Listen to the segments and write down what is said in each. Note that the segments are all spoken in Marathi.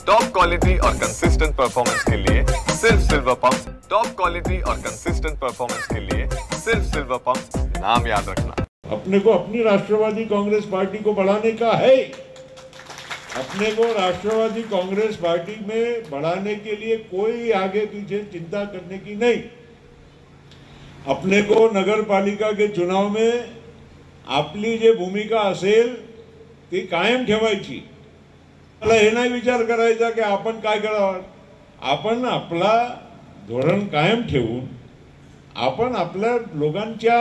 टॉप क्वालिटी और कंसिस्टेंट परफॉर्मेंस के लिए सिर्फ सिल्वर पंप्स। टॉप क्वालिटी और कंसिस्टेंट परफॉर्मेंस के लिए सिर्फ सिल्वर पंप्स, नाम याद रखना। अपने को अपनी राष्ट्रवादी कांग्रेस पार्टी को बढ़ाने का है। अपने को राष्ट्रवादी कांग्रेस पार्टी में बढ़ाने के लिए कोई आगे पीछे चिंता करने की नहीं। अपने को नगर पालिका के चुनाव में आपली जे भूमिका असेल ती कायम ठेवायची। मला हे नाही विचार करायचा की आपण काय करावं। आपण आपला धोरण कायम ठेवून आपण आपल्या लोकांच्या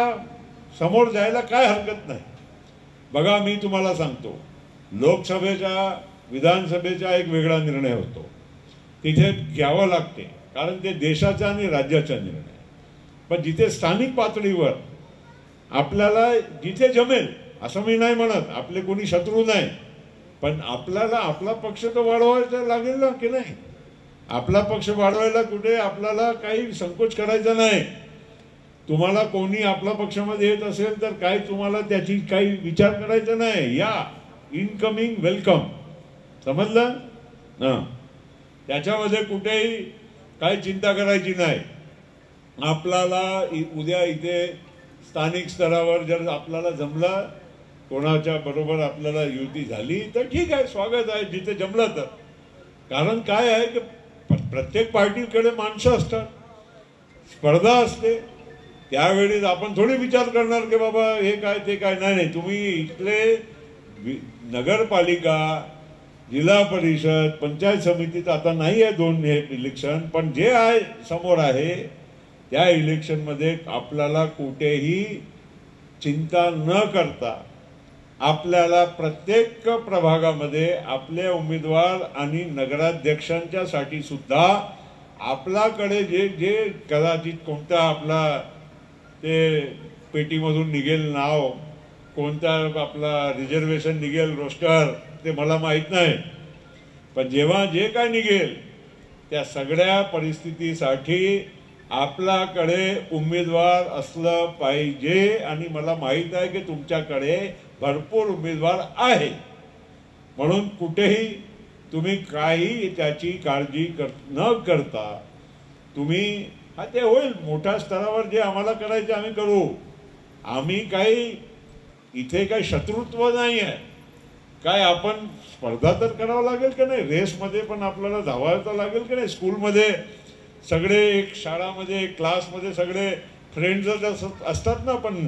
समोर जायला काय हरकत नाही। बघा, मी तुम्हाला सांगतो, लोकसभेच्या विधानसभेचा एक वेगळा निर्णय होतो, तिथे घ्यावं लागते, कारण ते देशाचा आणि राज्याचा निर्णय। पण जिथे स्थानिक पातळीवर आपल्याला जिथे जमेल, असं मी नाही म्हणत आपले कोणी शत्रू नाही, पण आपल्याला आपला पक्ष तर वाढवायचा लागेल ना की नाही। आपला पक्ष वाढवायला कुठे आपल्याला काही संकोच करायचा नाही। तुम्हाला कोणी आपला पक्षामध्ये येत असेल तर काय तुम्हाला त्याची काही विचार करायचा नाही। या इनकमिंग वेलकम, समजलं ना। त्याच्यामध्ये कुठेही काही चिंता करायची नाही। आपल्याला उद्या इथे स्थानिक स्तरावर जर आपल्याला जमलं, कोणाच्या बरोबर आपल्याला युती झाली तर ठीक आहे, स्वागत आहे जिथे जमलं तर। कारण काय आहे की प्रत्येक पार्टीकडे माणसं असतात, स्पर्धा असते, त्यावेळी आपण थोडी विचार करणार की बाबा हे काय ते काय। नाही, तुम्ही इथले नगरपालिका, जिल्हा परिषद, पंचायत समितीत आता नाही आहे दोन हे इलेक्शन, पण जे आहे समोर आहे त्या इलेक्शनमध्ये आपल्याला कुठेही चिंता न करता आपल्याला प्रत्येक प्रभागामध्ये आपले उमेदवार आणि नगराध्यक्षांच्या साठी सुद्धा आपल्याकडे जे जे कदाचित कोणता आपला ते पेटीमधून निघेल नाव, कोणता आपला रिझर्वेशन निघेल रोस्टर, ते मला माहीत नाही, पण जेव्हा जे काय निघेल त्या सगळ्या परिस्थितीसाठी आपल्याकडे उमेदवार असलं पाहिजे। आणि मला माहीत आहे की तुमच्याकडे भरपूर उमेदवार आहे, म्हणून कुठेही तुम्ही काही त्याची काळजी न करता तुम्ही हा ते होईल। मोठ्या स्तरावर जे आम्हाला करायचे आम्ही करू। आम्ही काही इथे काही शत्रुत्व नाही आहे। काय आपण स्पर्धा तर करावं लागेल की नाही, रेसमध्ये पण आपल्याला धावायचं लागेल की नाही। स्कूलमध्ये सगळे एक शाळामध्ये एक क्लासमध्ये सगळे फ्रेंड्सच असतात ना, पण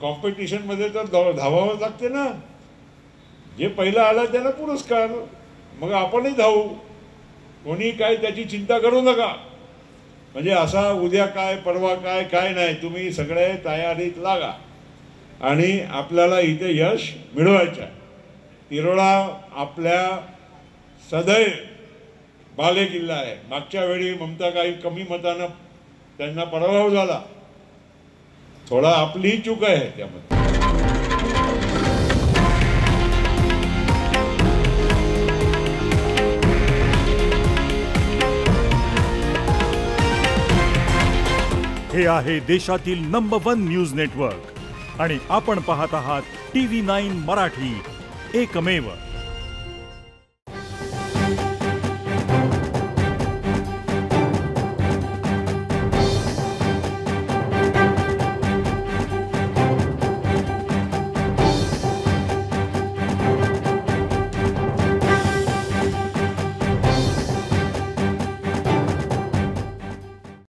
कॉम्पिटिशनमध्ये तर धावावं लागते ना। जे पहिला आला त्याला पुरस्कार, मग आपणही धावू। कोणी काय त्याची चिंता करू नका। म्हणजे असा उद्या काय परवा काय काय नाही, तुम्ही सगळे तयारीत लागा आणि आपल्याला इथे यश मिळवायचं आहे। तिरोडा आपल्या सदैव बालेकिल्ला आहे। मागच्या वेळी ममता काही कमी मतानं त्यांना पराभव झाला, थोडा आपली चूक आहे त्यामध्ये। हे आहे देशातील नंबर 1 न्यूज नेटवर्क आणि आपण पाहत आहात TV9 मराठी, एकमेव।